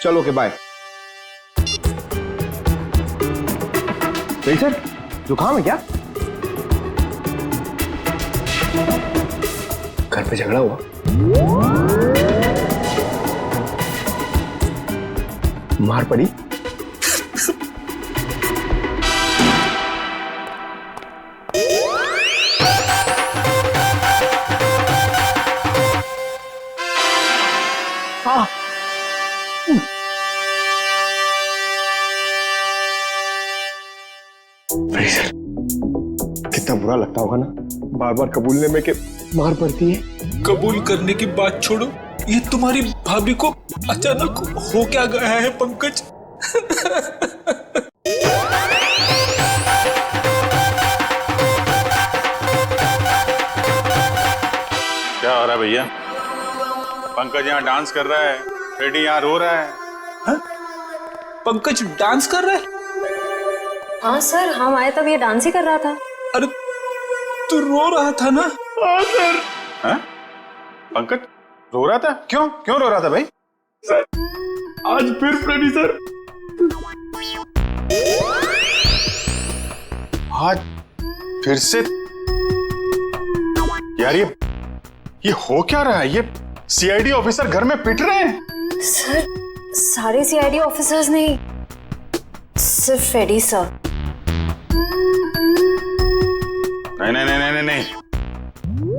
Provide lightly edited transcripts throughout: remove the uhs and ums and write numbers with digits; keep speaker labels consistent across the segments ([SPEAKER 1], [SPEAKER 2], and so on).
[SPEAKER 1] चलो के bye. Sir जुकाम है क्या? घर पे झगड़ा हुआ? मार पड़ी? सर कितना बुरा लगता होगा ना बार बार कबूलने में कि मार पड़ती है।
[SPEAKER 2] कबूल करने की बात छोड़ो, ये तुम्हारी भाभी को अचानक हो क्या गया है पंकज?
[SPEAKER 3] क्या हो रहा है भैया? पंकज यहाँ डांस कर रहा है, फ्रेडी यहाँ रो रहा है।
[SPEAKER 2] हा? पंकज डांस कर रहा है?
[SPEAKER 4] हाँ सर, हम आए तब ये डांस ही कर रहा था।
[SPEAKER 2] अरे तू रो रहा था ना?
[SPEAKER 3] हाँ सर। हाँ? पंकज रो रहा था? क्यों क्यों रो रहा था भाई?
[SPEAKER 1] सर आज फिर फ्रेडी सर।
[SPEAKER 3] आज फिर से? यार ये हो क्या रहा है? ये सीआईडी ऑफिसर घर में पिट रहे हैं।
[SPEAKER 4] सर सारे सीआईडी ऑफिसर्स नहीं, सिर्फ फ्रेडी सर।
[SPEAKER 3] नहीं नहीं नहीं नहीं नहीं,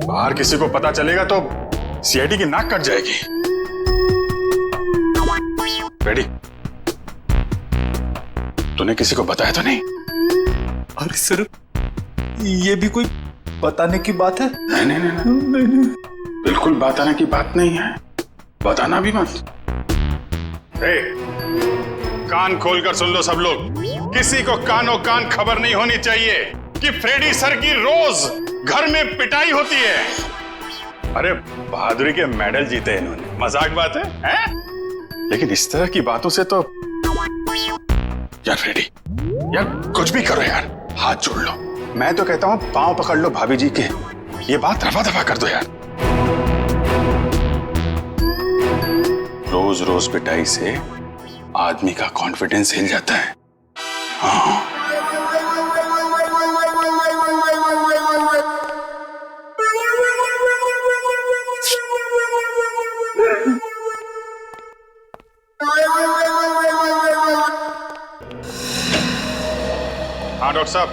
[SPEAKER 3] बाहर किसी को पता चलेगा तो सीआईडी की नाक कट जाएगी। फ्रेडी, तूने किसी को बताया तो नहीं?
[SPEAKER 2] अरे सर ये भी कोई बताने की बात है?
[SPEAKER 3] नहीं नहीं नहीं, नहीं, नहीं। बिल्कुल बताने की बात नहीं है, बताना भी मत। कान खोलकर सुन लो सब लोग, किसी को कानों कान खबर नहीं होनी चाहिए कि फ्रेडी सर की रोज घर में पिटाई होती है। अरे बहादुरी के मेडल जीते इन्होंने, मजाक बात है, हैं? लेकिन इस तरह की बातों से तो यार फ्रेडी, यार कुछ भी करो यार, हाथ जोड़ लो। मैं तो कहता हूं पांव पकड़ लो भाभी जी के, ये बात रफा दफा कर दो यार। रोज रोज पिटाई से आदमी का कॉन्फिडेंस हिल जाता है। हाँ हाँ डॉक्टर साहब,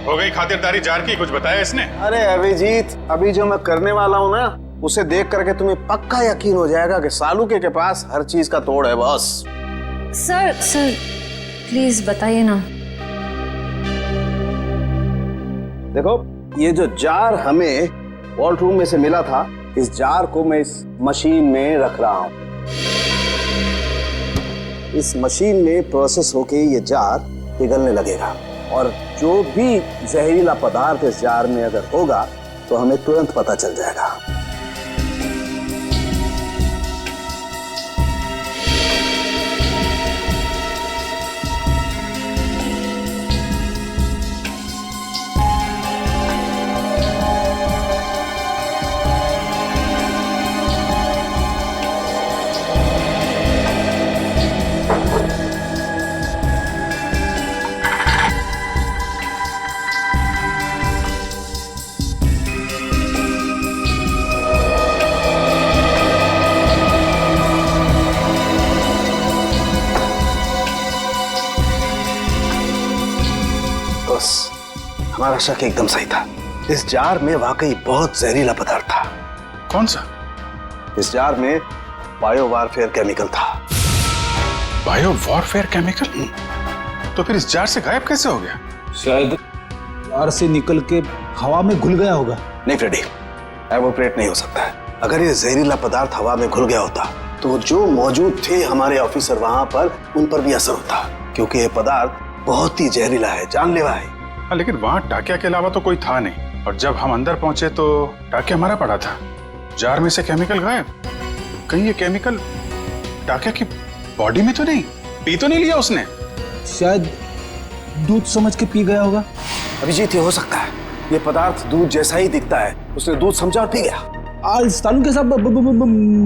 [SPEAKER 3] हो गई खातिरदारी जार की? कुछ बताया इसने?
[SPEAKER 5] अरे अभिजीत, अभी जो मैं करने वाला हूँ ना, उसे देख करके तुम्हें पक्का यकीन हो जाएगा कि सालू के पास हर चीज का तोड़ है बस।
[SPEAKER 4] सर प्लीज बताइए ना।
[SPEAKER 5] देखो, ये जो जार हमें वॉल्ट रूम में से मिला था, इस जार को मैं इस मशीन में रख रहा हूँ। इस मशीन में प्रोसेस होके ये जार पिघलने लगेगा और जो भी जहरीला पदार्थ इस जार में अगर होगा तो हमें तुरंत पता चल जाएगा। हमारा शक एकदम सही था। इस जार में वाकई बहुत जहरीला पदार्थ था।
[SPEAKER 3] कौन सा?
[SPEAKER 5] इस जार में बायो वारफेयर केमिकल था।
[SPEAKER 3] Bio warfare chemical? तो फिर इस जार से गायब कैसे हो गया?
[SPEAKER 2] शायद जार से निकल के हवा में घुल गया होगा।
[SPEAKER 5] नहीं फ्रेडी, एवोपरेट नहीं हो सकता है। अगर ये जहरीला पदार्थ हवा में घुल गया होता तो जो मौजूद थे हमारे ऑफिसर वहां पर, उन पर भी असर होता, क्योंकि ये पदार्थ बहुत ही जहरीला है, जानलेवा है।
[SPEAKER 3] हाँ, लेकिन वहां टाकिया के अलावा तो कोई था नहीं, और जब हम अंदर पहुंचे तो टाकिया हमारा पड़ा था, जार में से केमिकल गायब। कहीं ये केमिकल टाकिया की बॉडी में तो नहीं, पी तो नहीं लिया उसने?
[SPEAKER 2] शायद दूध समझ के पी गया होगा।
[SPEAKER 5] अभिजीत, ये हो सकता है। ये पदार्थ दूध जैसा ही दिखता है, उसने दूध समझा और पी गया।
[SPEAKER 2] सालू के साहब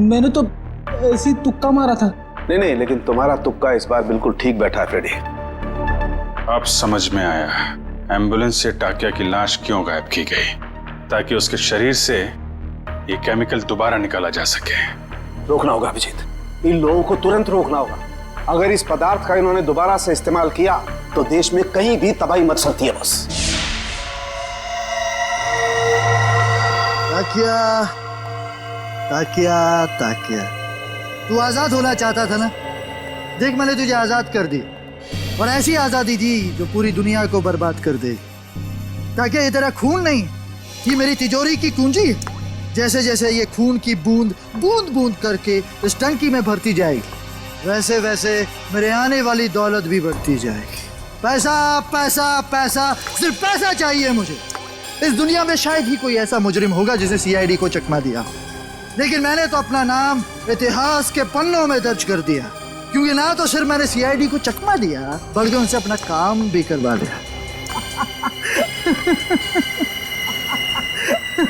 [SPEAKER 2] मैंने तो ऐसी तुक्का मारा था।
[SPEAKER 5] नहीं, लेकिन तुम्हारा तुक्का इस बार बिल्कुल ठीक बैठा है फ्रेडी।
[SPEAKER 3] अब समझ में आया एम्बुलेंस से टाकिया की लाश क्यों गायब की गई, ताकि उसके शरीर से ये केमिकल दोबारा निकाला जा सके।
[SPEAKER 5] रोकना होगा अभिजीत, इन लोगों को तुरंत रोकना होगा। अगर इस पदार्थ का इन्होंने दोबारा से इस्तेमाल किया तो देश में कहीं भी तबाही मच सकती है। बस
[SPEAKER 6] ताकिया, ताकिया, ताकिया, तू आजाद होना चाहता था ना? देख, मैंने तुझे आजाद कर दी, और ऐसी आजादी दी जो पूरी दुनिया को बर्बाद कर दे। ताकिया, ये तेरा खून नहीं, ये मेरी तिजोरी की कुंजी है। जैसे जैसे ये खून की बूंद बूंद बूंद करके इस टंकी में भरती जाएगी, वैसे वैसे मेरे आने वाली दौलत भी बढ़ती जाएगी। पैसा पैसा पैसा, सिर्फ पैसा चाहिए मुझे। इस दुनिया में शायद ही कोई ऐसा मुजरिम होगा जिसे सीआईडी को चकमा दिया, लेकिन मैंने तो अपना नाम इतिहास के पन्नों में दर्ज कर दिया, क्योंकि ना तो सिर्फ मैंने सीआईडी को चकमा दिया, बल्कि उनसे अपना काम भी करवा दिया।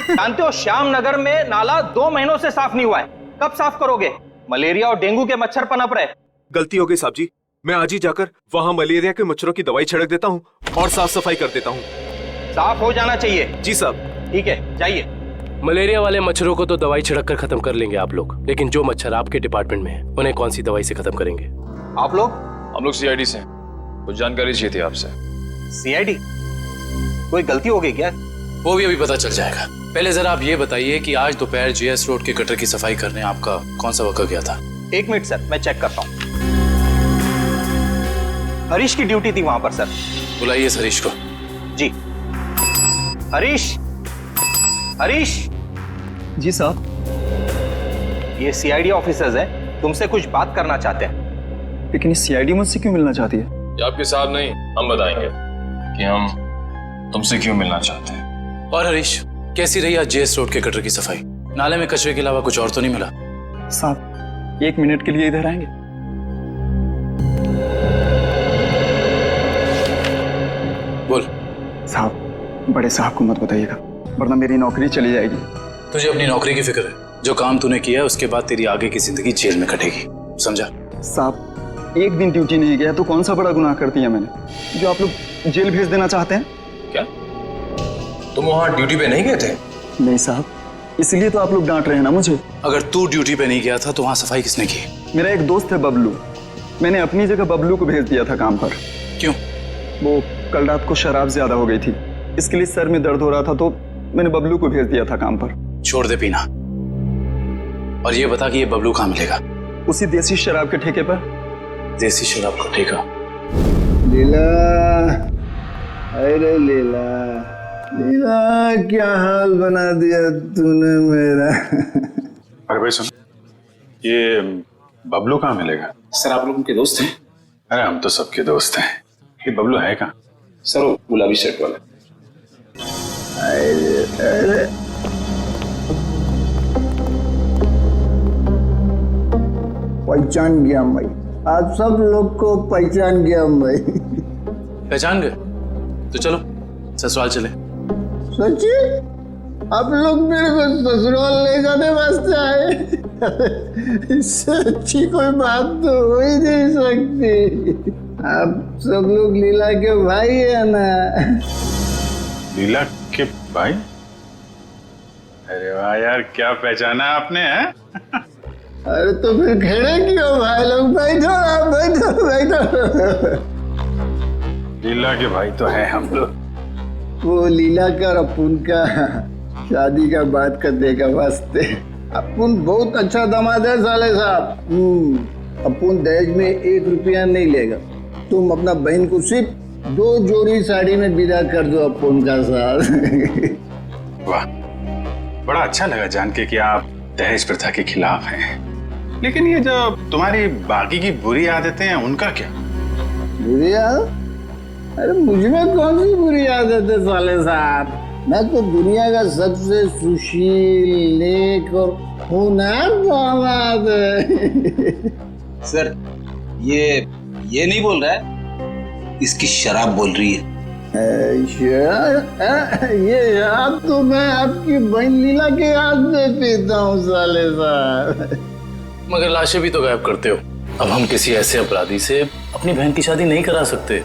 [SPEAKER 7] जानते हो, श्याम नगर में नाला 2 महीनों से साफ नहीं हुआ है। कब साफ करोगे? मलेरिया और डेंगू के मच्छर पनप रहे।
[SPEAKER 2] गलती हो गई साहब जी, मैं आज ही जाकर वहाँ मलेरिया के मच्छरों की दवाई छिड़क देता हूँ और साफ सफाई कर देता हूँ।
[SPEAKER 7] साफ हो जाना चाहिए।
[SPEAKER 2] जी साहब।
[SPEAKER 7] ठीक है, जाइए।
[SPEAKER 8] मलेरिया वाले मच्छरों को तो दवाई छिड़क कर खत्म कर लेंगे आप लोग, लेकिन जो मच्छर आपके डिपार्टमेंट में है उन्हें कौन सी दवाई से खत्म करेंगे?
[SPEAKER 7] आप लोग?
[SPEAKER 9] हम लोग सीआईडी से, कुछ जानकारी चाहिए थी आपसे।
[SPEAKER 7] सीआईडी? कोई गलती हो गई क्या?
[SPEAKER 8] वो भी अभी पता चल जाएगा। पहले जरा आप ये बताइए कि आज दोपहर जीएस रोड के गटर की सफाई करने आपका कौन सा वक्त गया था?
[SPEAKER 7] 1 मिनट सर, मैं चेक करता हूँ। हरीश की ड्यूटी थी वहां पर सर।
[SPEAKER 8] बुलाइए इस हरीश को।
[SPEAKER 7] जी। हरीश, हरीश।
[SPEAKER 10] जी साहब।
[SPEAKER 7] ये सीआईडी ऑफिसर्स हैं, तुमसे कुछ बात करना चाहते हैं।
[SPEAKER 10] लेकिन इस सीआईडी मुझसे क्यों मिलना चाहती है?
[SPEAKER 9] ये आपके साहब नहीं, हम बताएंगे कि हम तुमसे क्यों मिलना चाहते हैं।
[SPEAKER 8] और हरीश, कैसी रही आज जेएस रोड के गटर की सफाई? नाले में कचरे के अलावा कुछ और तो नहीं मिला?
[SPEAKER 10] साहब, 1 मिनट के लिए इधर आएंगे?
[SPEAKER 8] बोल।
[SPEAKER 10] साहब, बड़े साहब को मत बताइएगा, वरना मेरी नौकरी चली जाएगी।
[SPEAKER 8] तुझे अपनी नौकरी की फिक्र है? जो काम तूने किया है उसके बाद तेरी आगे की जिंदगी जेल में कटेगी, समझा?
[SPEAKER 10] साहब, 1 दिन ड्यूटी नहीं गया तो कौन सा बड़ा गुनाह कर दिया मैंने, जो आप लोग जेल भेज देना चाहते हैं?
[SPEAKER 9] क्या तुम वहां ड्यूटी पे नहीं गए थे?
[SPEAKER 10] नहीं साहब, इसलिए तो आप लोग डांट रहे हैं ना मुझे।
[SPEAKER 8] अगर तू ड्यूटी पे नहीं गया था तो वहां सफाई किसने की?
[SPEAKER 10] मेरा एक दोस्त है बबलू, मैंने अपनी जगह बबलू को भेज दिया था काम पर।
[SPEAKER 8] क्यों?
[SPEAKER 10] वो कल रात को शराब ज्यादा हो गई थी, इसके लिए सर में दर्द हो रहा था, तो मैंने बबलू को भेज दिया था काम पर।
[SPEAKER 8] छोड़ दे पीना, और ये बता कि ये बबलू कहाँ मिलेगा?
[SPEAKER 10] उसी देसी शराब के ठेके पर।
[SPEAKER 8] देसी शराब का ठेका?
[SPEAKER 6] लीला, अरे लीला, लीला, क्या हाल बना दिया तूने मेरा।
[SPEAKER 3] अरे भाई सुन, ये बबलू कहाँ मिलेगा?
[SPEAKER 7] सर, आप लोग उनके दोस्त हैं?
[SPEAKER 3] अरे हम तो सबके दोस्त हैं। ये बबलू है कहाँ?
[SPEAKER 7] सर, वो गुलाबी शर्ट वाला।
[SPEAKER 6] अरे पहचान गया भाई, आप सब लोग को पहचान गया भाई।
[SPEAKER 8] पहचान गए? तो चलो ससुराल चले।
[SPEAKER 6] सच्ची? आप लोग मेरे को ससुराल ले जाने वास्ते आए? इससे अच्छी कोई बात तो हो ही नहीं सकती। आप सब लोग लीला के भाई है ना?
[SPEAKER 3] लीला के भाई? अरे वाह यार, क्या पहचाना आपने है?
[SPEAKER 6] अरे तो फिर खड़े क्यों भाई लोग? बैठो आप, बैठो बैठो।
[SPEAKER 3] लीला के भाई तो है हम लोग।
[SPEAKER 6] वो लीला का और अपुन का शादी का बात करने का वास्ते। अपुन बहुत अच्छा दामाद है साले साहब। अपुन दहेज में 1 रुपया नहीं लेगा। तुम अपना बहन को सिर्फ 2 जोड़ी साड़ी में विदा कर दो अपुन का साथ।
[SPEAKER 3] वाह, बड़ा अच्छा लगा जान के कि आप दहेज प्रथा के खिलाफ हैं। लेकिन ये जो तुम्हारी बाकी की बुरी आदतें हैं, उनका क्या?
[SPEAKER 6] बुरी आदत? अरे मुझमें कौन सी बुरी आदत है साले साहब? मैं तो दुनिया का सबसे सुशील, नेक और होनहार दामाद है।
[SPEAKER 7] सर, ये नहीं बोल रहा है, इसकी शराब बोल रही है।
[SPEAKER 6] ये शराब तो मैं आपकी बहन लीला के हाथ में पीता हूँ साले साहब।
[SPEAKER 8] मगर लाशें भी तो गायब करते हो। अब हम किसी ऐसे अपराधी से अपनी बहन की शादी नहीं करा सकते।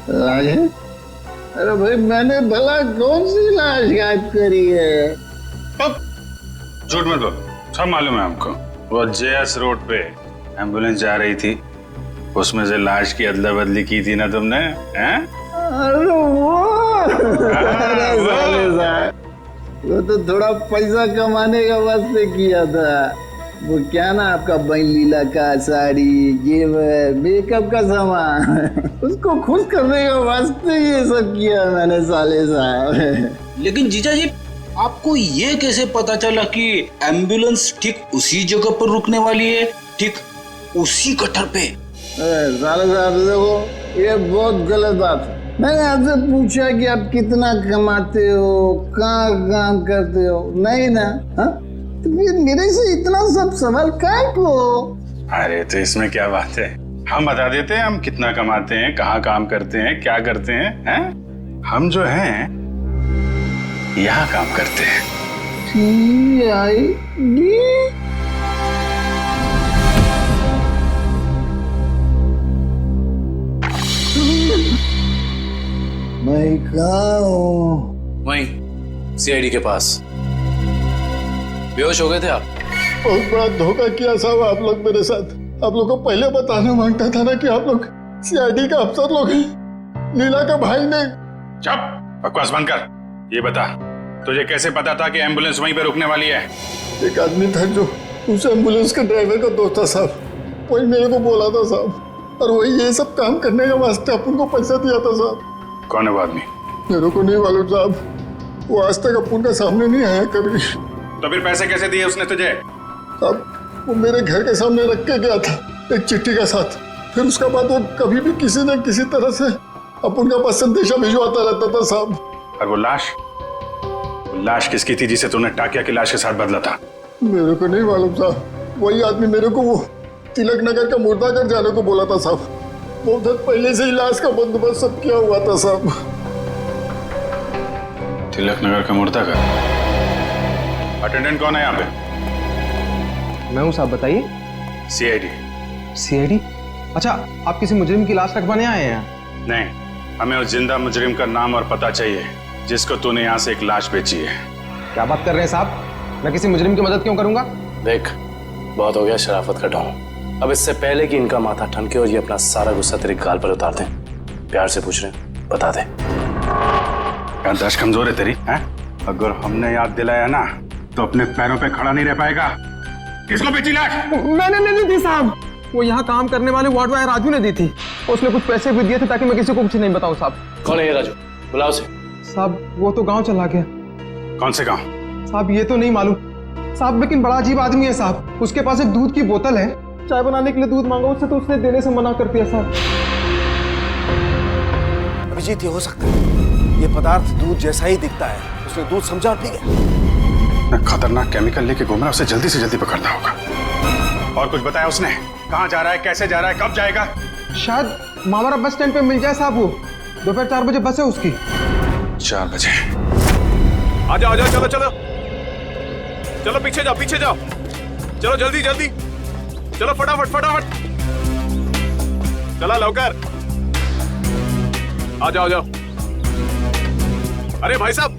[SPEAKER 6] अरे भाई मैंने भला कौन सी लाश गायब करी है?
[SPEAKER 3] झूठ मत बोलो, सब मालूम है हमको। वो जेएस रोड पे एम्बुलेंस जा रही थी, उसमें से लाश की अदला बदली की थी ना तुमने, हैं?
[SPEAKER 6] अरे वो तो थोड़ा पैसा कमाने का वास्ते किया था। वो क्या ना आपका बहन लीला का साड़ी, जेवर, मेकअप का सामान, उसको खुश करने का वास्ते ये सब किया मैंने साले साहब।
[SPEAKER 2] लेकिन जीजा जी, आपको ये कैसे पता चला कि एम्बुलेंस ठीक उसी जगह पर रुकने वाली है, ठीक उसी कटर पे?
[SPEAKER 6] साले साहब देखो, ये बहुत गलत बात है। मैंने आपसे पूछा कि आप कितना कमाते हो, कहाँ काम करते हो, नहीं ना? हाँ, तो फिर मेरे से इतना सब सवाल काहे को?
[SPEAKER 3] अरे तो इसमें क्या बात है, हम बता देते हैं हम कितना कमाते हैं, कहाँ काम करते हैं, क्या करते हैं? हम जो हैं यहाँ काम करते हैं।
[SPEAKER 6] मैं कहाँ हूँ?
[SPEAKER 8] वहीं सीआईडी के पास। बेहोश हो गए थे आप?
[SPEAKER 1] बहुत बड़ा धोखा किया साहब आप लोग मेरे साथ। आप लोग को पहले बताना मांगता था ना कि आप लोग सीआईडी का अफसर लोग हैं। लीला का भाई ने।
[SPEAKER 3] चुप, बकवास बंद कर। ये बता, तुझे कैसे पता था कि एम्बुलेंस वहीं पे रुकने वाली है?
[SPEAKER 1] एक आदमी था जो उस एम्बुलेंस के ड्राइवर का दोस्त था साहब, वही मेरे को बोला था साहब, और वही ये सब काम करने के वास्ते अपन को पैसा दिया था साहब।
[SPEAKER 3] कौन है वो आदमी?
[SPEAKER 1] मेरे को नहीं मालूम साहब, वो आज तक अपन का सामने नहीं आया कभी।
[SPEAKER 3] तो फिर पैसे कैसे दिए उसने तुझे?
[SPEAKER 1] साहब वो मेरे घर के सामने रख के गया था एक चिट्ठी के साथ, फिर उसके बाद वो कभी भी किसी न किसी तरह से अपन का पास संदेशा भिजवाता रहता था साहब।
[SPEAKER 3] और वो लाश किसकी थी जिसे तूने टाकिया की लाश के साथ बदला था?
[SPEAKER 1] मेरे को नहीं मालूम साहब, वही आदमी मेरे को वो तिलक नगर का मुर्दाघर जाने को बोला था साहब। बहुत दिन पहले से ही लाश का बंदोबस्त सब किया हुआ था साहब।
[SPEAKER 3] तिलक नगर का मुर्दाघर? अटेंडेंट कौन है यहाँ पे?
[SPEAKER 11] मैं हूँ साहब, बताइए।
[SPEAKER 3] सीआईडी।
[SPEAKER 11] सीआईडी? अच्छा, आप किसी मुजरिम की लाश रखवाने आए हैं?
[SPEAKER 3] नहीं, हमें उस जिंदा मुजरिम का नाम और पता चाहिए जिसको तूने यहाँ से एक लाश बेची है।
[SPEAKER 11] क्या बात कर रहे हैं साहब, मैं किसी मुजरिम की मदद क्यों करूंगा?
[SPEAKER 8] देख, बहुत हो गया शराफत का ढोंग। अब इससे पहले कि इनका माथा ठनके और ये अपना सारा गुस्सा तेरे गाल पर उतार दें, प्यार से पूछ रहे हैं, बता दे।
[SPEAKER 3] याददाश्त कमजोर है तेरी, हैं? अगर हमने याद दिलाया ना तो अपने पैरों पे खड़ा नहीं रह पाएगा। किसको बेची लाश?
[SPEAKER 11] मैंने नहीं दी साहब, वो यहाँ काम करने वाले वार्ड बॉय राजू ने दी थी। उसने कुछ पैसे भी दिए थे ताकि मैं किसी को कुछ नहीं बताऊं साहब।
[SPEAKER 8] कौन है ये राजू? बुलाओ उसे।
[SPEAKER 11] साहब वो तो गांव चला गया।
[SPEAKER 3] कौन से गांव?
[SPEAKER 11] साहब ये तो नहीं मालूम साहब, लेकिन बड़ा अजीब आदमी है साहब। उसके पास एक दूध की बोतल है, चाय बनाने के लिए दूध मांगा उससे तो उसने देने से मना कर दिया साहब।
[SPEAKER 5] अभिजीत, ये हो सकता है ये पदार्थ दूध जैसा ही दिखता है, उसने दूध समझा और पी गया।
[SPEAKER 3] खतरनाक केमिकल लेके घूम रहा, उसे जल्दी से जल्दी पकड़ना होगा। और कुछ बताया उसने? कहाँ जा रहा है, कैसे जा रहा है, कब जाएगा?
[SPEAKER 11] शायद मावरा बस स्टैंड पे मिल जाए साहब। वो दोपहर 4 बजे बस है उसकी।
[SPEAKER 3] 4 बजे?
[SPEAKER 9] आ जाओ, चलो चलो चलो, पीछे जाओ, पीछे जाओ, चलो जल्दी जल्दी, चलो फटाफट फटाफट, चला लवकर, आ जाओ जाओ। अरे भाई साहब,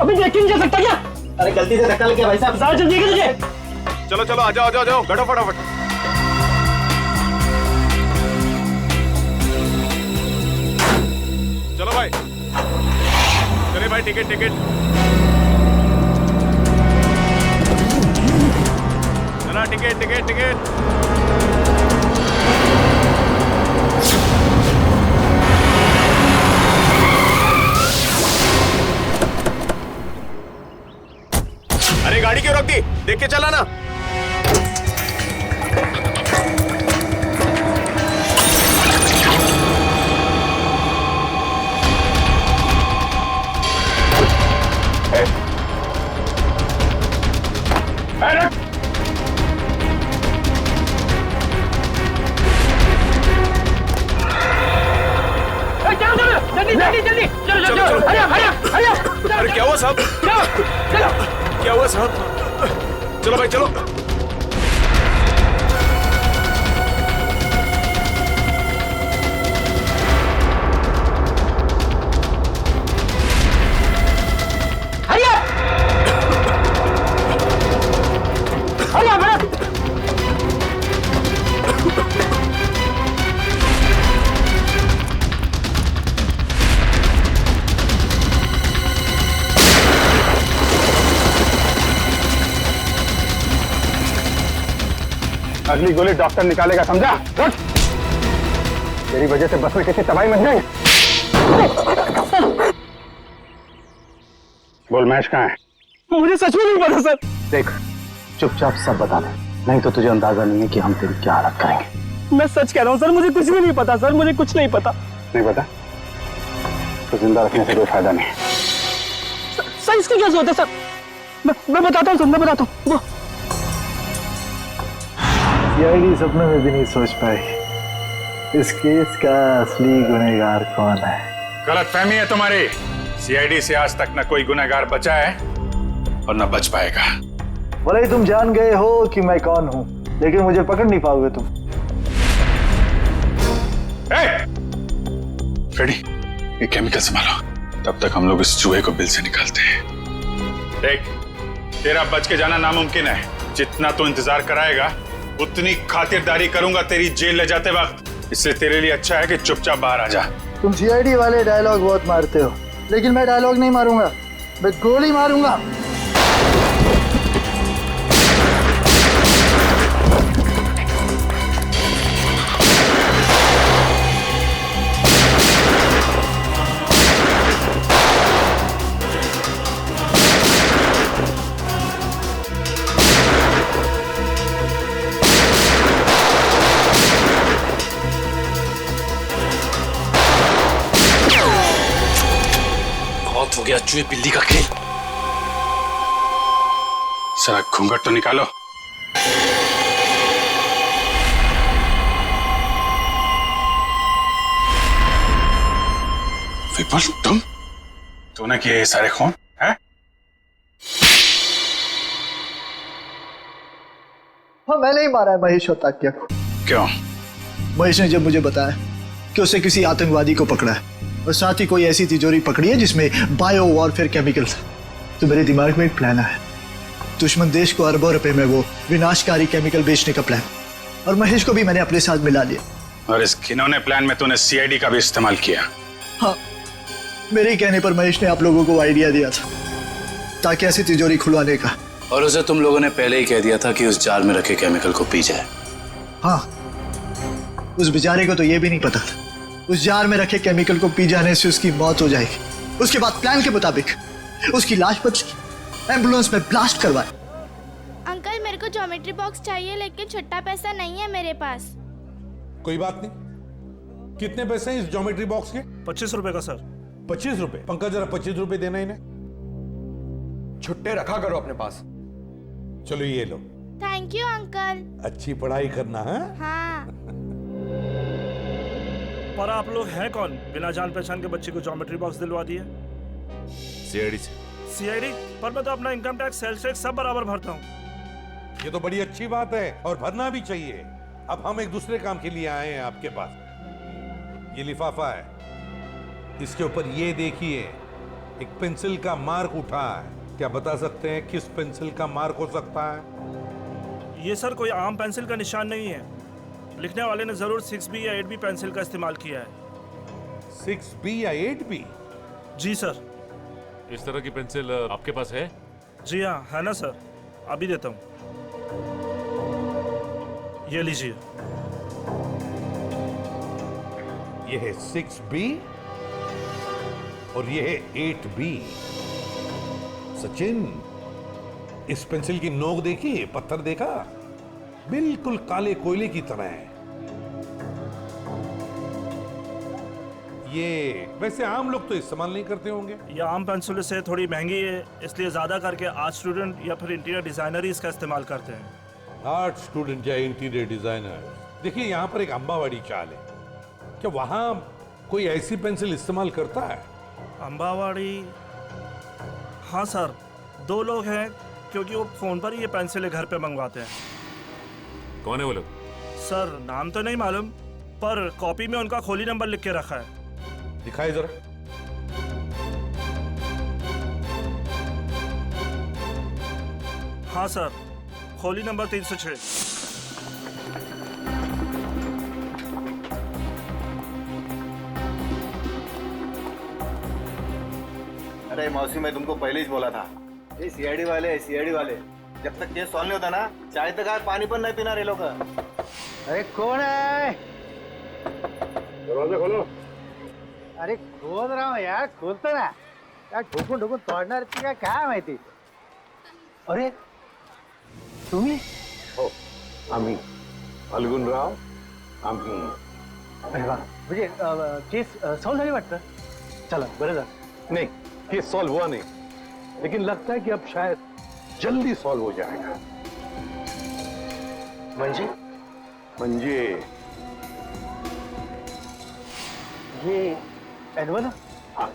[SPEAKER 7] अभी देख नहीं जा सकता क्या? अरे गलती से धक्का लग गया भाई साहब, ज्यादा जल्दी है तुझे।
[SPEAKER 9] चलो चलो, आ जाओ आ जाओ जाओ, बैठो फटाफट। चलो भाई, चलिए भाई, टिकट टिकट, चला टिकट टिकट टिकट। अरे गाड़ी क्यों रोक दी? देख के चला ना। अरे क्या हुआ साहब? क्या हुआ साहब? चलो भाई चलो।
[SPEAKER 3] अगली गोली डॉक्टर निकालेगा, समझा? उठ! तेरी वजह से बस में किसी तबाही मच जाएंगे। बोल, महेश कहाँ है?
[SPEAKER 8] मुझे सच में नहीं पता सर।
[SPEAKER 5] देख, चुपचाप सब बता दे, नहीं तो तुझे अंदाजा नहीं है कि हम तेरी क्या हालत करेंगे।
[SPEAKER 8] मैं सच कह रहा हूँ सर, मुझे कुछ भी नहीं पता सर, मुझे कुछ नहीं पता।
[SPEAKER 3] नहीं पता तो जिंदा रखने से कोई फायदा नहीं।
[SPEAKER 8] सर इसकी क्या जरूरत है सर? मैं बताता हूँ सर, मैं बताता हूँ।
[SPEAKER 6] सीआईडी सपने में भी नहीं सोच पाई इस केस का असली गुनहगार कौन है।
[SPEAKER 3] गलतफहमी है तुम्हारी। सीआईडी से आज तक न कोई गुनहगार बचा है और न बच पाएगा।
[SPEAKER 6] भले ही तुम जान गए हो कि मैं कौन हूं, लेकिन मुझे पकड़ नहीं पाओगे तुम।
[SPEAKER 3] फ्रेडी, ये केमिकल संभालो, तब तक हम लोग इस चूहे को बिल से निकालते हैं। देख, तेरा बच के जाना नामुमकिन है। जितना तू इंतजार कराएगा उतनी खातिरदारी करूंगा तेरी जेल ले जाते वक्त। इसलिए तेरे लिए अच्छा है कि चुपचाप बाहर आ जा।
[SPEAKER 6] तुम सीआईडी वाले डायलॉग बहुत मारते हो, लेकिन मैं डायलॉग नहीं मारूंगा, मैं गोली मारूंगा।
[SPEAKER 8] बहुत हो गया चूहे बिल्ली का खेल।
[SPEAKER 3] सारा घूंघट तो निकालो। विपुल, तूने किए ये सारे खून है?
[SPEAKER 6] हाँ, मैंने ही मारा है महेश और ताकिया को।
[SPEAKER 3] क्यों?
[SPEAKER 6] महेश ने जब मुझे बताया कि उसे किसी आतंकवादी को पकड़ा है और साथ ही कोई ऐसी तिजोरी पकड़ी है जिसमें बायो वॉरफेयर केमिकल था, तो मेरे दिमाग में एक प्लान आया। दुश्मन देश को अरबों रुपए में वो विनाशकारी केमिकल बेचने का प्लान, और महेश को भी मैंने अपने साथ मिला लिया।
[SPEAKER 3] और इस घिनौने प्लान में तूने सीआईडी का भी इस्तेमाल किया?
[SPEAKER 6] हाँ, मेरे ही कहने पर महेश ने आप लोगों को आइडिया दिया था ताकि ऐसी तिजोरी खुलवाने का।
[SPEAKER 8] और उसे तुम लोगों ने पहले ही कह दिया था कि उस जार में रखे केमिकल को पी जाए।
[SPEAKER 6] हाँ, उस बेचारे को तो ये भी नहीं पता था उस जार में रखे केमिकल को पी जाने से उसकी मौत हो जाएगी। उसके बाद प्लान के मुताबिक उसकी लाश बदली, एम्बुलेंस में ब्लास्ट करवाए।
[SPEAKER 12] अंकल, मेरे को ज्योमेट्री बॉक्स चाहिए, लेकिन छुट्टा पैसा नहीं है मेरे पास।
[SPEAKER 13] कोई बात नहीं। कितने पैसे हैं इस ज्योमेट्री बॉक्स के?
[SPEAKER 9] 25 रुपए का सर।
[SPEAKER 13] 25 रुपए? पंकज, जरा 25 रुपए देना इन्हें।
[SPEAKER 9] छुट्टे रखा करो अपने पास।
[SPEAKER 13] चलो ये लो।
[SPEAKER 12] Thank you uncle.
[SPEAKER 13] अच्छी पढ़ाई करना है।
[SPEAKER 12] हाँ।
[SPEAKER 9] पर आप लोग हैं कौन, बिना जान पहचान के बच्चे को ज्योमेट्री बॉक्स दिलवा दिए?
[SPEAKER 13] सीआईडी से।
[SPEAKER 9] सीआईडी? पर मैं तो अपना इनकम टैक्स, सेल्स टैक्स सब बराबर भरता हूँ।
[SPEAKER 13] ये तो बड़ी अच्छी बात है और भरना भी चाहिए। अब हम एक दूसरे काम के लिए आए हैं आपके पास। ये लिफाफा है, इसके ऊपर ये देखिए, एक पेंसिल का मार्क उठा है। क्या बता सकते हैं किस पेंसिल का मार्क हो सकता है?
[SPEAKER 9] ये सर कोई आम पेंसिल का निशान नहीं है। लिखने वाले ने जरूर 6B या 8B पेंसिल का इस्तेमाल किया है।
[SPEAKER 13] 6B या 8B?
[SPEAKER 9] जी सर।
[SPEAKER 14] इस तरह की पेंसिल आपके पास है?
[SPEAKER 9] जी हाँ, है ना सर, अभी देता हूँ। ये लीजिए।
[SPEAKER 13] ये है 6B और ये है 8B। सचिन, इस पेंसिल की नोक देखिए, पत्थर देखा, बिल्कुल काले कोयले की तरह है। ये वैसे आम लोग तो इस्तेमाल नहीं करते होंगे।
[SPEAKER 9] ये आम पेंसिल से थोड़ी महंगी है, इसलिए ज्यादा करके आर्ट स्टूडेंट या फिर इंटीरियर डिजाइनर ही इसका इस्तेमाल करते हैं।
[SPEAKER 13] आर्ट स्टूडेंट या इंटीरियर डिजाइनर। देखिए, यहाँ पर एक अंबावाड़ी चाल है, क्या वहां कोई ऐसी पेंसिल इस्तेमाल करता है?
[SPEAKER 9] अंबावाड़ी? हाँ सर, 2 लोग हैं, क्योंकि वो फोन पर ही ये पेंसिलें घर पे मंगवाते हैं।
[SPEAKER 14] कौन है वो लोग?
[SPEAKER 9] सर नाम तो नहीं मालूम, पर कॉपी में उनका खोली नंबर लिख के रखा है।
[SPEAKER 13] दिखाई जरा।
[SPEAKER 9] हाँ सर, खोली नंबर 306।
[SPEAKER 5] अरे मौसी, मैं तुमको पहले ही बोला था, ये सीआईडी वाले
[SPEAKER 7] जब तक केस सॉल्व नहीं होता ना, चाय तक आज पानी पण नाही पिणार हे लोक.
[SPEAKER 6] अरे कौन है?
[SPEAKER 13] दरवाजा खोलो.
[SPEAKER 6] अरे खोल रहा हूँ यार, खोलतो ना. यार ठोकून ठोकून तोडणार ती काय माहिती. अरे तुम्ही?
[SPEAKER 13] हो, आम्ही फाल्गुनराव. आम्ही.
[SPEAKER 6] अरे वा, म्हणजे केस सॉल्व झाली वाटतं. चला बरं झालं.
[SPEAKER 13] नहीं, केस सॉल्व हुआ नहीं, लेकिन लगता है कि अब शायद जल्दी सॉल्व हो जाएगा.
[SPEAKER 6] म्हणजे ये एनवल.
[SPEAKER 13] हाँ,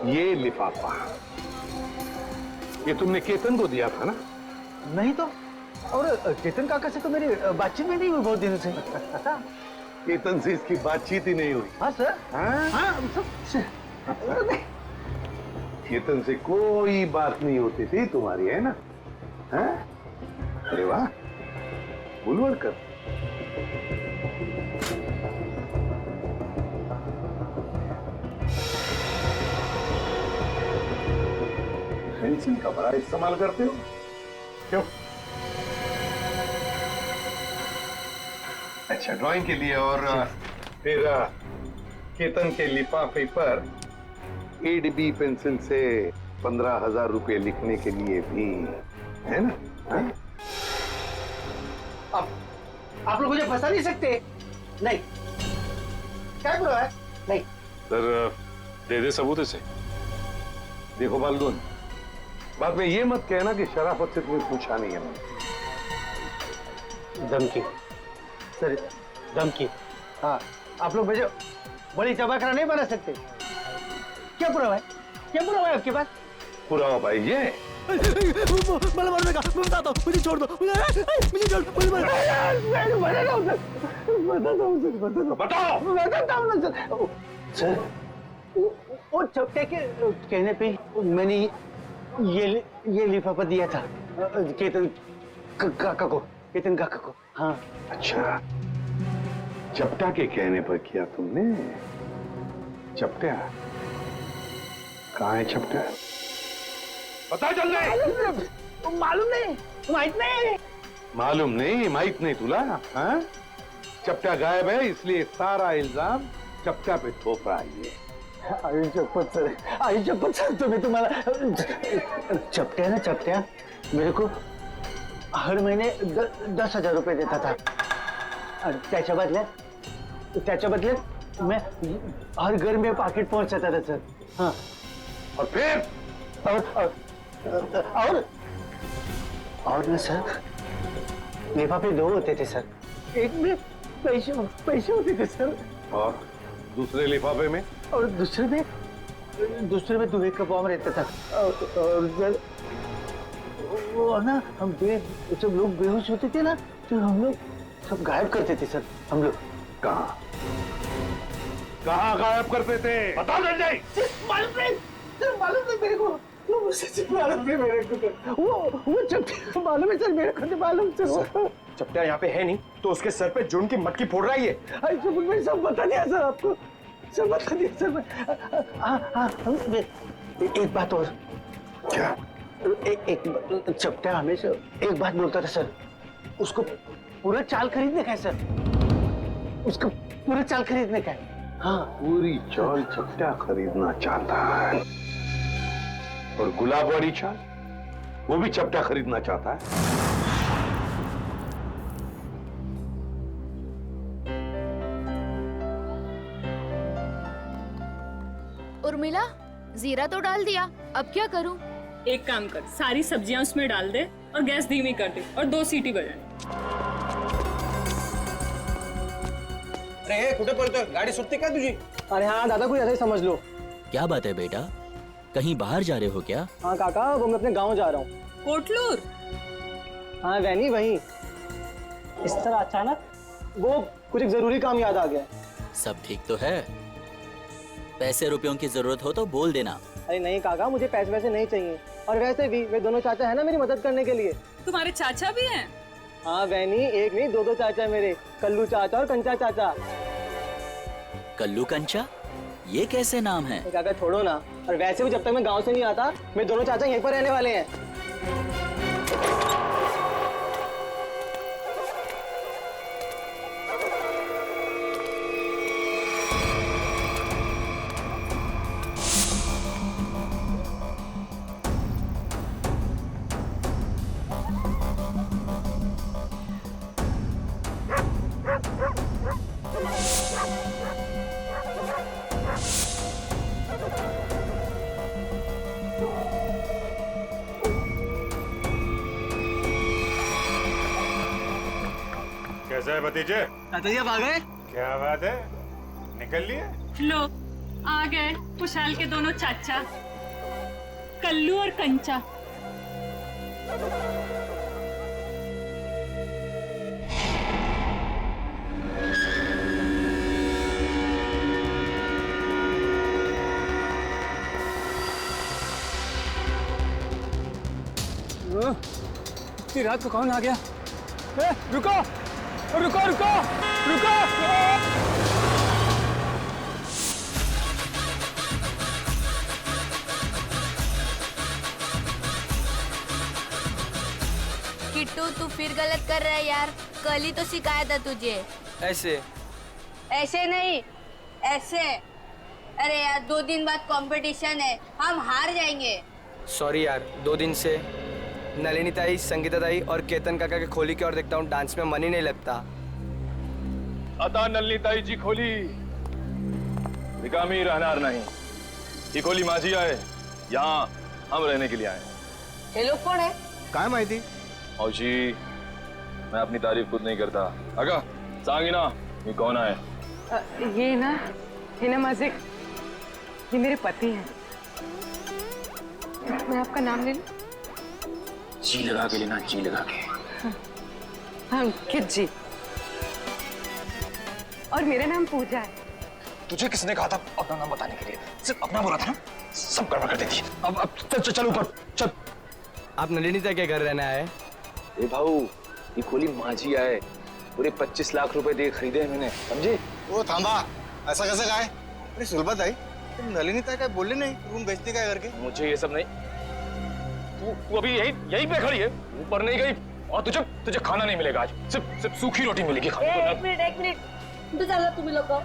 [SPEAKER 13] ये लिफाफा ये तुमने केतन को दिया था ना?
[SPEAKER 6] नहीं तो. और चेतन काका से तो मेरी बातचीत भी नहीं हुई बहुत दिनों से.
[SPEAKER 13] केतन से इसकी बातचीत ही नहीं हुई.
[SPEAKER 6] हाँ सर. हाँ
[SPEAKER 13] केतन से कोई बात नहीं होती थी तुम्हारी, है ना? हाँ? अरे वाह, बुलवड़कर. पेंसिल का बड़ा इस्तेमाल करते हो क्यों? अच्छा, ड्राइंग के लिए. और फिर केतन के लिफाफे पर एडबी पेंसिल से 15,000 रुपए लिखने के लिए भी, है ना? हाँ?
[SPEAKER 6] आप लोग मुझे फंसा नहीं सकते. नहीं. क्या बुरा है? नहीं.
[SPEAKER 14] सर दे दे सबूत इसे.
[SPEAKER 13] देखो फाल्गुन, बाद में ये मत कहना कि शराफत से तुम्हें पूछा नहीं है मैंने.
[SPEAKER 6] धमकी सर, धमकी. हाँ, आप लोग मुझे बड़ी चबाकरा नहीं बना सकते. क्या पुरावा है? क्या पुरावा है आपके पास?
[SPEAKER 13] पुरावा भाई ये.
[SPEAKER 6] मला मारने का, मैं बताता हूँ. मुझे छोड़ दो. मुझे छोड़. मुझे बताता हूँ सर. वो चपटे के कहने पे मैंने ये लिफाफा दिया था केतन काका को. केतन काका को. हाँ.
[SPEAKER 13] अच्छा, चपटा के कहने पर किया तुमने. चपटा कहाँ है? चपटा पता चल रहा.
[SPEAKER 6] मालूम नहीं. माहित नहीं.
[SPEAKER 13] मालूम नहीं, माहित नहीं तुला. हाँ? चपटा गायब है, इसलिए सारा इल्जाम चपटा पे थोप रहा है ये.
[SPEAKER 6] आई शपथ सर, तुम्ही तुम्हाला चपट्या ना, चपट्या मेरे को हर महीने 10,000 रुपये देता था. और त्याच्या बदल्यात मैं हर घर में पाकिट पहुंचाता था सर. हाँ.
[SPEAKER 13] और फिर
[SPEAKER 6] और ना सर, लिफाफे 2 होते थे सर. एक में पैसे होते थे सर.
[SPEAKER 13] और दूसरे लिफाफे में?
[SPEAKER 6] और दूसरे में दुबे का बॉम्ब रहता था. और सर वो ना, हम जब लोग बेहोश होते थे ना, तो हम लोग सब गायब करते थे सर. हम लोग
[SPEAKER 13] कहाँ गायब करते थे? बताओ संजय.
[SPEAKER 6] मालूम नहीं मेरे को. मालूम नहीं मेरे को. वो चपटे मालूम है सर, मेरे को नहीं मालूम सर.
[SPEAKER 7] चपटा यहाँ पे है नहीं तो उसके सर पे जुन की मटकी फोड़ रहा है ये.
[SPEAKER 6] मैंने सब बता दिया सर आपको. सब बता दिया सर. हाँ, एक बात और.
[SPEAKER 13] क्या?
[SPEAKER 6] एक चपटा हमेशा एक बात बोलता था सर. उसको पूरा चाल खरीदने का है सर. उसको पूरा चाल खरीदने का है. हाँ,
[SPEAKER 13] पूरी चाल चपटा खरीदना चाहता है. और गुलाब वाली चाल वो भी चपटा खरीदना चाहता है.
[SPEAKER 15] उर्मिला, जीरा तो डाल दिया, अब क्या करूं?
[SPEAKER 16] एक काम कर, सारी सब्जियां उसमें डाल दे और गैस धीमी कर दे और 2 सीटी बजाए.
[SPEAKER 7] अरे कुठे पळतोय? गाडी सुटते का तुझी?
[SPEAKER 11] अरे हाँ दादा, कोई ऐसा ही समझ लो.
[SPEAKER 17] क्या बात है बेटा, कहीं बाहर जा रहे हो क्या?
[SPEAKER 11] हाँ काका, वो मैं अपने गांव जा रहा हूँ.
[SPEAKER 16] कोटलूर?
[SPEAKER 11] हाँ वैनी, वही. इस तरह अचानक वो कुछ एक जरूरी काम याद आ गया.
[SPEAKER 17] सब ठीक तो है? पैसे रुपयों की जरूरत हो तो बोल देना.
[SPEAKER 11] अरे नहीं काका, मुझे पैसे वैसे नहीं चाहिए. और वैसे भी वे दोनों चाचा है ना मेरी मदद करने के लिए.
[SPEAKER 16] तुम्हारे चाचा भी हैं?
[SPEAKER 11] हाँ वैनी, एक नहीं 2 चाचा मेरे. कल्लू चाचा और कंचा चाचा.
[SPEAKER 17] कल्लू कंचा? ये कैसे नाम है?
[SPEAKER 18] काका छोड़ो ना, और वैसे भी जब तक मैं गांव से नहीं आता, मैं दोनों चाचा यहीं पर रहने वाले हैं।
[SPEAKER 3] कैसा है भतीजे?
[SPEAKER 18] चाचा जी आप आ गए?
[SPEAKER 3] क्या बात है, निकल लिए?
[SPEAKER 16] लो आ गए खुशहाल के दोनों चाचा, कल्लू और कंचा।
[SPEAKER 18] इतनी रात को कौन आ गया? रुको रुको रुको रुको!
[SPEAKER 15] किट्टू तू फिर गलत कर रहा है यार, कल ही तो सिखाया था तुझे।
[SPEAKER 18] ऐसे
[SPEAKER 15] ऐसे नहीं, ऐसे। अरे यार 2 दिन बाद कंपटीशन है, हम हार जाएंगे।
[SPEAKER 18] सॉरी यार, 2 दिन से नलिनी ताई, संगीता ताई और केतन काका के खोली की ओर देखता हूँ, डांस में मन ही नहीं लगता।
[SPEAKER 14] आता नलिनी ताई जी खोली, निकामी रहनार नहीं। ये खोली माझी आए, यहाँ हम रहने के लिए आए।
[SPEAKER 15] ये लोग कौन है?
[SPEAKER 18] काय माहिती?
[SPEAKER 14] औजी मैं अपनी तारीफ खुद नहीं करता। अगा सांगी ना, ये कौन है?
[SPEAKER 19] ये ना माझे, ये मेरे पति हैं। मैं आपका नाम ले लूं?
[SPEAKER 14] जी लगा के लेना, जी लगा के।
[SPEAKER 19] हाँ अंकित जी, और मेरा नाम पूजा है।
[SPEAKER 14] तुझे किसने कहा था अपना नाम बताने के लिए? सिर्फ अपना बोला था ना, सब गड़बड़ कर देती। अब चल ऊपर चल।
[SPEAKER 18] आप नलिनी ताई के घर रहना है?
[SPEAKER 14] ए भाऊ, ये खोली माझी आए, पूरे 25 लाख रुपए दे खरीदे हैं मैंने, समझे?
[SPEAKER 5] वो थांबा, ऐसा कैसे कहा है? अरे सुलभा ताई, तुम नलिनी ताई का बोले नहीं रूम बेचने का करके?
[SPEAKER 14] मुझे ये सब नहीं। तू अभी यही पे खड़ी है, ऊपर नहीं गई, और तुझे खाना नहीं मिलेगा आज। सिर्फ सूखी रोटी मिलेगी खाने को।
[SPEAKER 15] एक मिनट इंतजार तुम लोग को,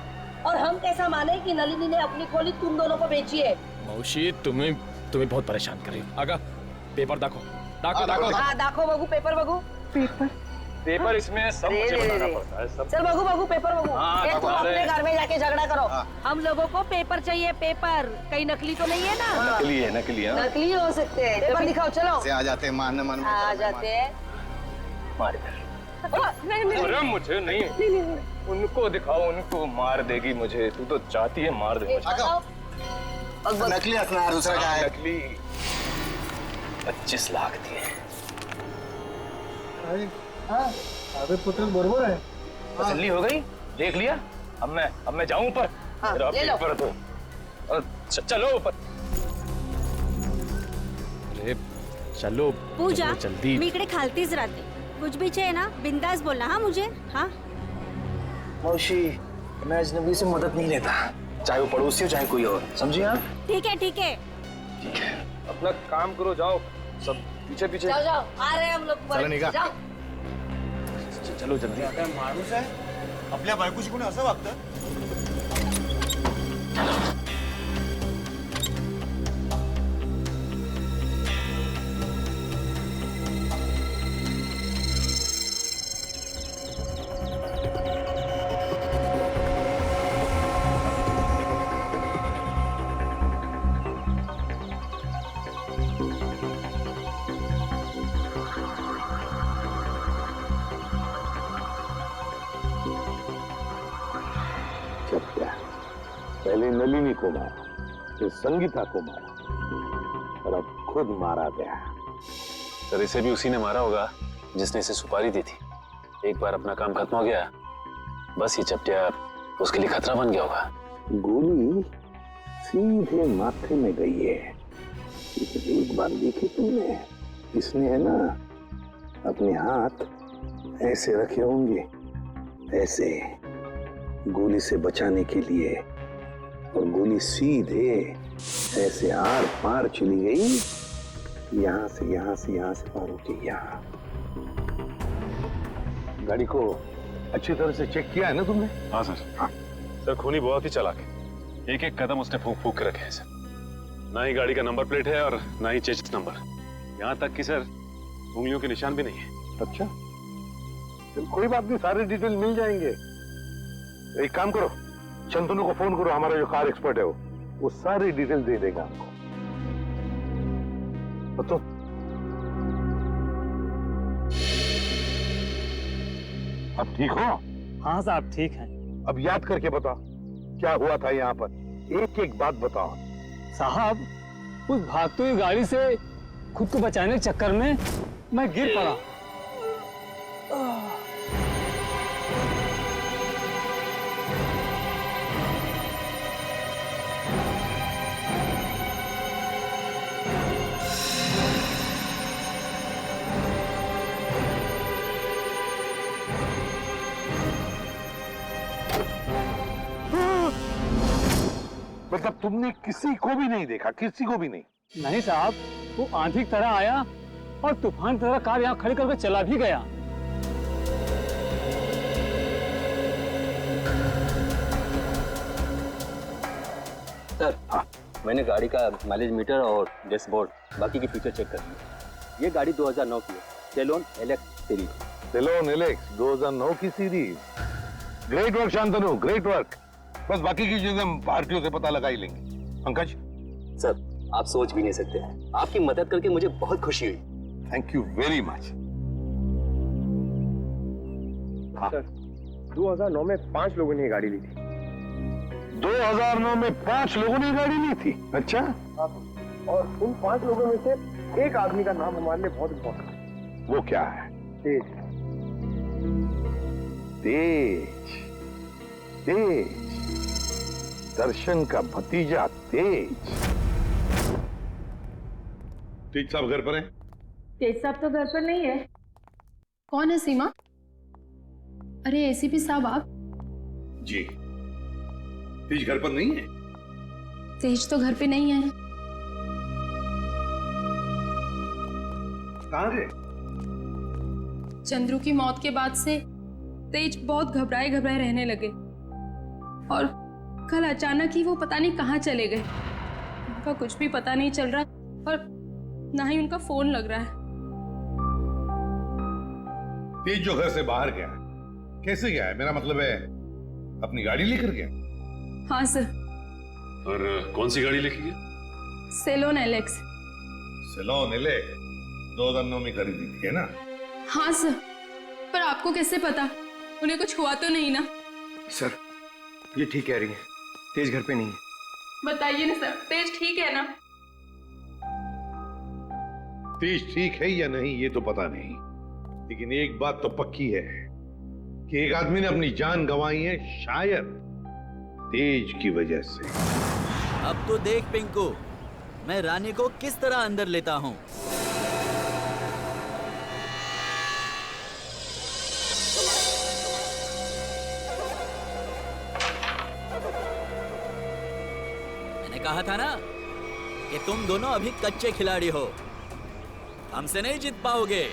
[SPEAKER 15] और हम कैसा माने कि नलिनी ने अपनी खोली तुम दोनों को बेची है?
[SPEAKER 14] मौसी तुम्हें बहुत परेशान कर रही है। आगा पेपर दाखो।
[SPEAKER 15] दाखो बगू, पेपर बगू।
[SPEAKER 14] पेपर इसमें सब मुझे बनाना पड़ता है। सब
[SPEAKER 15] चल बगू पेपर बगू।
[SPEAKER 14] हाँ,
[SPEAKER 15] तुम अपने घर में जाके झगड़ा करो। हम लोगों को पेपर चाहिए, पेपर। कहीं नकली तो नहीं है ना?
[SPEAKER 14] नकली है, नकली है।
[SPEAKER 15] नकली हो सकते हैं, पेपर दिखाओ चलो।
[SPEAKER 5] आ जाते हैं मारने मन
[SPEAKER 15] आ जाते हैं।
[SPEAKER 14] मार अरे मुझे नहीं, उनको दिखाओ, उनको मार देगी मुझे। तू तो चाहती है मार दे मुझे।
[SPEAKER 5] नकली हथियार दूसरा क्या है?
[SPEAKER 14] नकली 25 लाख दिए।
[SPEAKER 11] अरे पुत्र बरोबर है।
[SPEAKER 14] तसल्ली हो गई, देख लिया। अब मैं जाऊं ऊपर?
[SPEAKER 15] ले लो।
[SPEAKER 14] तो चलो ऊपर। अरे चलो
[SPEAKER 20] पूजा,
[SPEAKER 14] जल्दी।
[SPEAKER 20] मी इकडे खालतीच राहते, कुछ भी चाहिए ना बिंदास बोलना। हाँ मुझे, हाँ
[SPEAKER 14] मौसी, मैं अजनबी से मदद नहीं लेता, चाहे वो पड़ोसी हो चाहे कोई और, समझिए आप?
[SPEAKER 20] ठीक है ठीक है।
[SPEAKER 14] ठीक है, अपना काम करो, जाओ सब पीछे पीछे।
[SPEAKER 15] जाओ आ रहे हैं हम लोग।
[SPEAKER 14] चलो निका।
[SPEAKER 15] जाओ
[SPEAKER 14] चलो जल्दी।
[SPEAKER 5] माणूस आहे, आपल्या बायकोशी कोणी असं वागतं?
[SPEAKER 21] पहले नलिनी को मारा, फिर संगीता को मारा, और अब खुद मारा गया।
[SPEAKER 8] सर इसे भी उसी ने मारा होगा जिसने इसे सुपारी दी थी। एक बार अपना काम खत्म हो गया, बस ये चपटिया उसके लिए खतरा बन गया होगा।
[SPEAKER 21] गोली सीधे माथे में गई है। एक बार देखी तुमने, इसने है ना अपने हाथ ऐसे रखे होंगे, ऐसे गोली से बचाने के लिए, और गोली सीधे ऐसे आर पार चली गई, यहां से पार होके यहाँ। गाड़ी को अच्छी तरह से चेक किया है ना तुमने?
[SPEAKER 9] हाँ सर। हाँ सर, खूनी बहुत ही चालाक है। एक एक कदम उसने फूंक फूंक के रखे हैं सर। ना ही गाड़ी का नंबर प्लेट है और ना ही चेसिस नंबर। यहाँ तक कि सर उंगलियों के निशान भी नहीं है।
[SPEAKER 21] अच्छा, चल कोई बात नहीं, सारे डिटेल मिल जाएंगे। एक काम करो, शंतनु को फोन करो, हमारा जो कार एक्सपर्ट है वो सारी डिटेल दे देगा आपको। तो अब ठीक हो?
[SPEAKER 4] हाँ साहब ठीक है।
[SPEAKER 21] अब याद करके बताओ क्या हुआ था यहाँ पर, एक एक बात बताओ।
[SPEAKER 4] साहब, उस भागती हुई गाड़ी से खुद को बचाने के चक्कर में मैं गिर पड़ा।
[SPEAKER 21] मतलब तुमने किसी को भी नहीं देखा? किसी को भी नहीं?
[SPEAKER 4] नहीं साहब, वो आंधी की तरह आया और तूफान की तरह कार यहाँ खड़ी करके चला भी गया।
[SPEAKER 22] सर, मैंने गाड़ी का माइलेज मीटर और डैशबोर्ड बाकी की फीचर चेक कर लिए। ये गाड़ी 2009 की है, सेलोन एलेक्स सीरीज।
[SPEAKER 21] सेलोन एलेक्स 2009 की series. Great work Shantanu, great work. बस बाकी की चीजें हम भारतीयों से पता लगा ही लेंगे। पंकज
[SPEAKER 22] सर, आप सोच भी नहीं सकते, आपकी मदद करके मुझे बहुत खुशी हुई।
[SPEAKER 21] Thank you very much.
[SPEAKER 14] Sir, 2009 में 5 लोगों ने ये गाड़ी ली थी।
[SPEAKER 21] 2009 में 5 लोगों ने गाड़ी ली थी? अच्छा।
[SPEAKER 14] और उन 5 लोगों में से एक आदमी का नाम हमारे लिए बहुत इम्पोर्टेंट है।
[SPEAKER 21] वो क्या है?
[SPEAKER 14] तेज।
[SPEAKER 21] तेज, तेज, दर्शन का भतीजा तेज। तेज साहब घर पर हैं?
[SPEAKER 19] तेज साहब तो घर पर नहीं है। कौन है सीमा? अरे एसीपी साहब आप?
[SPEAKER 21] जी। तेज घर पर नहीं है?
[SPEAKER 19] तेज तो घर पे नहीं है।
[SPEAKER 21] कहाँ गए?
[SPEAKER 19] चंद्रू की मौत के बाद से तेज बहुत घबराए घबराए रहने लगे और कल अचानक ही वो पता नहीं कहाँ चले गए। उनका कुछ भी पता नहीं चल रहा और ना ही उनका फोन लग रहा है।
[SPEAKER 21] तेज जो घर से बाहर गया कैसे गया है? मेरा मतलब है अपनी गाड़ी लेकर गया?
[SPEAKER 19] हाँ सर।
[SPEAKER 9] और कौन सी गाड़ी लेके गया?
[SPEAKER 19] Salon Alex.
[SPEAKER 21] सेलोन एलेक्स 2009 में खरीदी थी, है ना?
[SPEAKER 19] हाँ सर, पर आपको कैसे पता? उन्हें कुछ हुआ तो नहीं ना?
[SPEAKER 14] सर, ये ठीक कह रही है, तेज घर पे नहीं है।
[SPEAKER 19] बताइए ना सर, तेज ठीक है ना?
[SPEAKER 21] तेज ठीक है या नहीं ये तो पता नहीं, लेकिन एक बात तो पक्की है कि एक आदमी ने अपनी जान गंवाई है, शायद तेज की वजह से।
[SPEAKER 17] अब तो देख पिंकू, मैं रानी को किस तरह अंदर लेता हूँ। मैंने कहा था ना कि तुम दोनों अभी कच्चे खिलाड़ी हो, हमसे नहीं जीत पाओगे।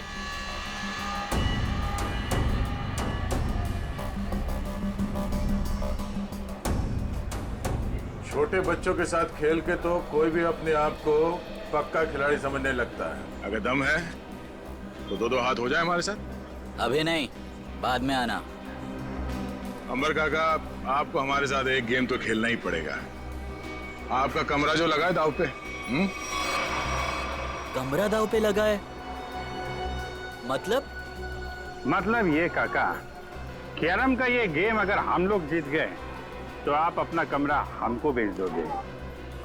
[SPEAKER 23] छोटे बच्चों के साथ खेल के तो कोई भी अपने आप को पक्का खिलाड़ी समझने लगता है।
[SPEAKER 3] अगर दम है तो 2-2 हाथ हो जाए हमारे साथ।
[SPEAKER 17] अभी नहीं, बाद में आना।
[SPEAKER 3] अंबर काका, आपको हमारे साथ एक गेम तो खेलना ही पड़ेगा। आपका कमरा जो लगा है दाव पे।
[SPEAKER 17] कमरा दाव पे लगा है?
[SPEAKER 21] मतलब ये काका, कैरम का ये गेम अगर हम लोग जीत गए तो आप अपना कमरा हमको बेच दोगे,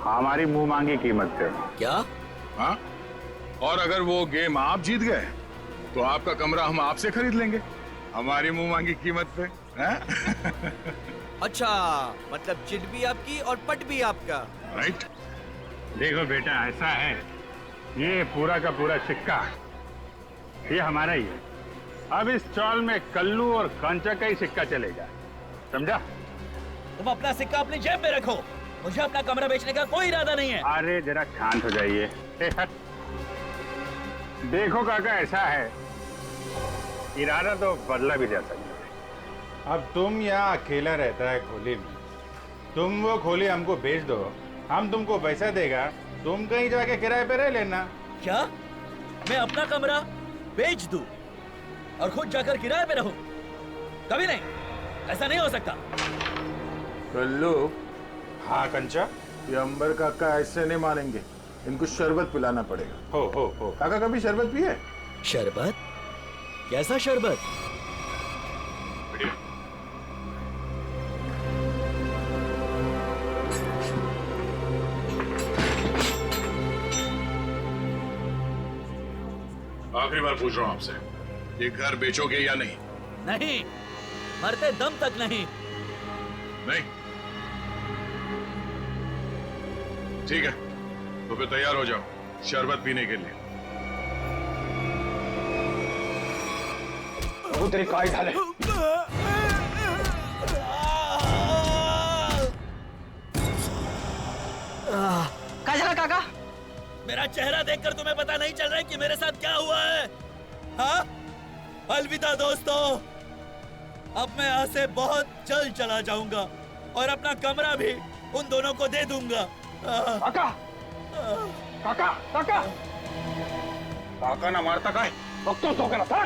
[SPEAKER 21] हमारी मुंह मांगी कीमत पे।
[SPEAKER 17] क्या?
[SPEAKER 3] हाँ, और अगर वो गेम आप जीत गए तो आपका कमरा हम आपसे खरीद लेंगे, हमारी मुंह मांगी कीमत पे।
[SPEAKER 24] अच्छा, मतलब चिट भी आपकी और पट भी आपका।
[SPEAKER 21] राइट। देखो बेटा, ऐसा है, ये पूरा का पूरा सिक्का ये हमारा ही है। अब इस चौल में कल्लू और कांचा का ही सिक्का चलेगा, समझा?
[SPEAKER 24] तुम अपना सिक्का अपनी जेब में रखो,
[SPEAKER 17] मुझे अपना कमरा बेचने का कोई इरादा नहीं है।
[SPEAKER 3] अरे जरा शांत हो जाइए। देखो काका, ऐसा है, इरादा तो बदला भी जा सकता है।
[SPEAKER 23] अब तुम यहाँ अकेला रहता है खोली में, तुम वो खोली हमको बेच दो, हम तुमको पैसा देगा, तुम कहीं जाके किराए पे रह लेना।
[SPEAKER 17] क्या मैं अपना कमरा बेच दूं और खुद जाकर किराए पे रहूं? कभी नहीं, ऐसा नहीं हो सकता।
[SPEAKER 23] कल्लू। हाँ कंचा, ये अंबर काका ऐसे नहीं मानेंगे, इनको शरबत पिलाना पड़ेगा। हो काका कभी शरबत पिए?
[SPEAKER 17] शरबत? कैसा शरबत?
[SPEAKER 3] आखिरी बार पूछ रहा हूँ आपसे, ये घर बेचोगे या नहीं?
[SPEAKER 17] नहीं, मरते दम तक नहीं।
[SPEAKER 3] नहीं? ठीक है, तो फिर तैयार हो जाओ शरबत पीने के लिए।
[SPEAKER 14] वो तेरे काय ढाले।
[SPEAKER 17] क्या चला काका? मेरा चेहरा देखकर तुम्हें पता नहीं चल रहा है कि मेरे साथ क्या हुआ है? हाँ? अलविदा दोस्तों, अब मैं यहाँ से बहुत जल्द चला जाऊंगा और अपना कमरा भी उन दोनों को दे दूंगा।
[SPEAKER 14] काका, काका, काका,
[SPEAKER 3] काका ना मारता का है?
[SPEAKER 14] तो करा था।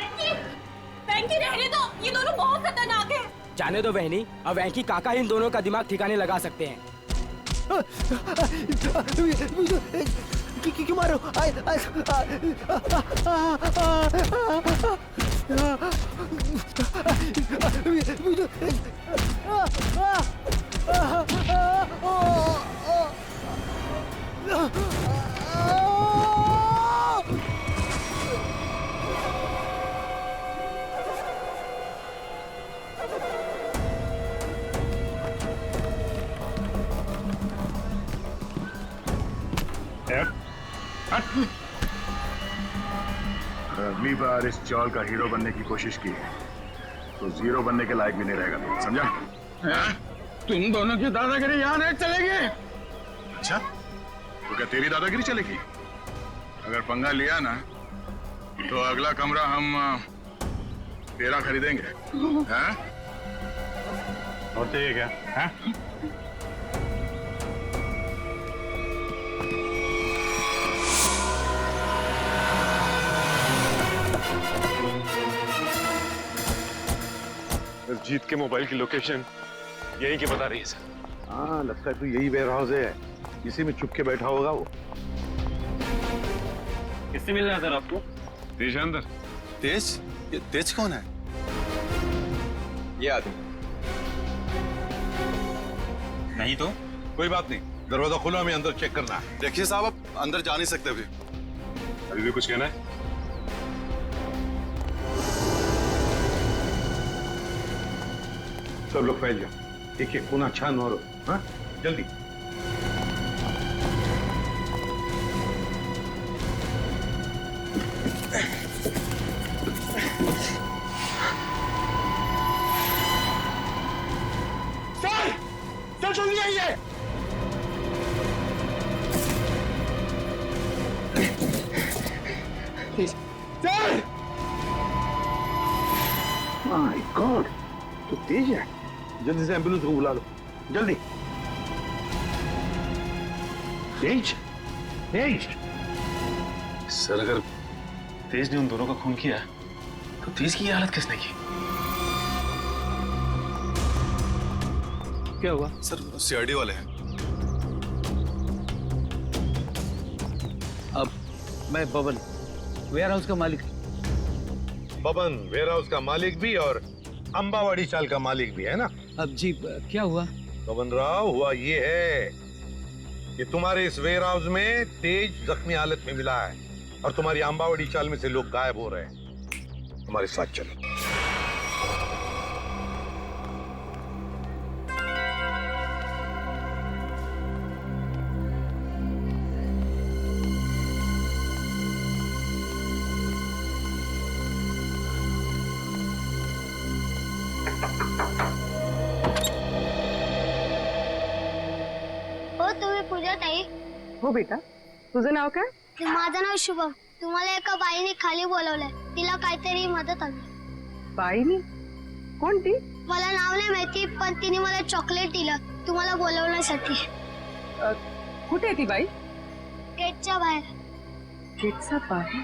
[SPEAKER 16] वेंकी रहने दो, ये दोनों बहुत खतरनाक है।
[SPEAKER 18] जाने दो बहनी, अब वेंकी काका इन दोनों का दिमाग ठिकाने लगा सकते हैं।
[SPEAKER 6] क्यों मारो?
[SPEAKER 3] अगली बार इस चौल का हीरो बनने की कोशिश की तो जीरो बनने के लायक भी नहीं रहेगा, समझा?
[SPEAKER 14] तुम दोनों की दादागिरी यहाँ नहीं चलेगी।
[SPEAKER 3] अच्छा, तो क्या तेरी दादागिरी चलेगी? अगर पंगा लिया ना तो अगला कमरा हम तेरा खरीदेंगे। हैं? और चाहिए क्या? हैं?
[SPEAKER 9] जीत के मोबाइल की लोकेशन यही की बता रही है सर।
[SPEAKER 23] हाँ, लगता है तो यही वेयर हाउस है, इसी में छुप के बैठा होगा वो।
[SPEAKER 9] किससे मिलना है सर आपको? तेज अंदर।
[SPEAKER 5] तेज? ये तेज कौन है?
[SPEAKER 23] ये आदमी नहीं तो कोई बात नहीं, दरवाजा खुला, हमें अंदर चेक करना है।
[SPEAKER 5] देखिए साहब, आप अंदर जा नहीं सकते अभी।
[SPEAKER 9] अभी भी कुछ कहना है?
[SPEAKER 23] सब लोग फैल जाओ, एक एक कोना छान मारो। हाँ, जल्दी।
[SPEAKER 14] सर जल्दी आइए। सर!
[SPEAKER 23] माय गॉड, तो तेज है। जल्दी से एम्बुलेंस को बुला लो, जल्दी। तेज, तेज।
[SPEAKER 9] सर अगर तेज ने उन दोनों का खून किया तो तेज की ये हालत किसने की?
[SPEAKER 18] क्या हुआ?
[SPEAKER 5] सर सीआईडी वाले हैं।
[SPEAKER 18] अब मैं बबन, वेयर हाउस का मालिक।
[SPEAKER 23] बबन वेयर हाउस का मालिक भी और अंबावाड़ी चाल का मालिक भी है ना?
[SPEAKER 18] अब जी क्या हुआ?
[SPEAKER 23] बबन राव, हुआ ये है कि तुम्हारे इस वेयर हाउस में तेज जख्मी हालत में मिला है और तुम्हारी अंबावाड़ी चाल में से लोग गायब हो रहे हैं। हमारे साथ चलो।
[SPEAKER 1] पूजा ताई.
[SPEAKER 2] हो बेटा, तुझं नाव काय?
[SPEAKER 1] माझं नाव शुभम. तुम्हाला एका बाईने खाली बोलवलंय. तिला काहीतरी मदत हवी.
[SPEAKER 2] बाईनी? कोणती?
[SPEAKER 1] मला नाव नाही माहिती, पण तिने मला चॉकलेट दिलं तुम्हाला बोलवण्यासाठी.
[SPEAKER 2] कुठे आहे ती बाई?
[SPEAKER 1] गेटच्या बाहेर.
[SPEAKER 2] गेटच्या बाहेर?